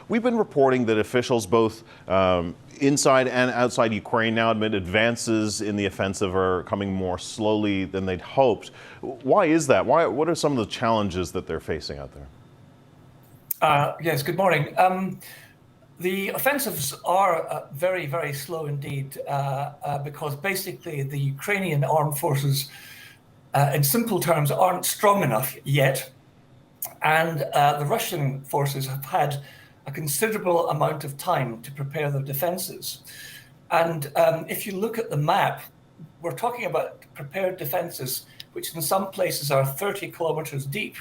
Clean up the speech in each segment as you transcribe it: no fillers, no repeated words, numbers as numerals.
we've been reporting that officials both inside and outside Ukraine now admit advances in the offensive are coming more slowly than they'd hoped. Why is that? What are some of the challenges that they're facing out there? Yes, good morning. The offensives are very, very slow indeed, because basically the Ukrainian armed forces, in simple terms, aren't strong enough yet. And the Russian forces have had a considerable amount of time to prepare their defenses. And if you look at the map, we're talking about prepared defenses, which in some places are 30 kilometers deep.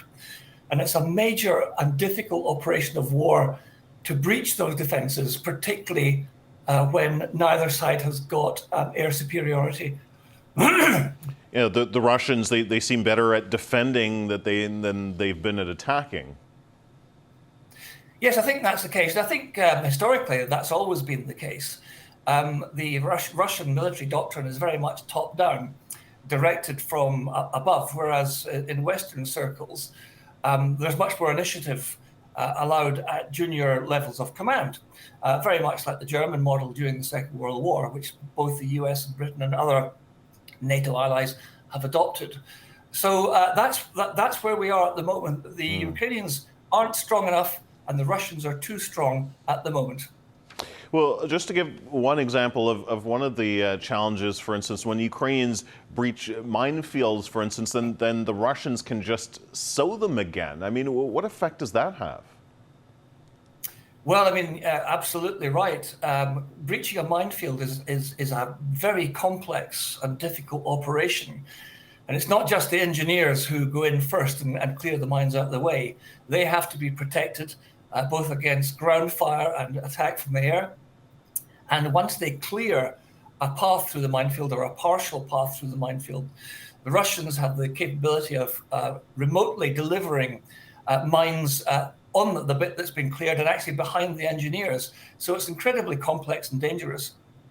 And it's a major and difficult operation of war to breach those defenses, particularly when neither side has got air superiority. The Russians, they seem better at defending than they've been at attacking. Yes, I think that's the case. I think historically that's always been the case. The Russian military doctrine is very much top-down, directed from above, whereas in Western circles, there's much more initiative allowed at junior levels of command, very much like the German model during the Second World War, which both the US and Britain and other NATO allies have adopted. So that's where we are at the moment. The Ukrainians aren't strong enough, and the Russians are too strong at the moment. Well, just to give one example of one of the challenges, for instance, when Ukrainians breach minefields, for instance, then the Russians can just sow them again. I mean, what effect does that have? Well, I mean, absolutely right. Breaching a minefield is a very complex and difficult operation. And it's not just the engineers who go in first and clear the mines out of the way. They have to be protected both against ground fire and attack from the air. And once they clear a path through the minefield or a partial path through the minefield, the Russians have the capability of remotely delivering mines on the bit that's been cleared and actually behind the engineers. So it's incredibly complex and dangerous.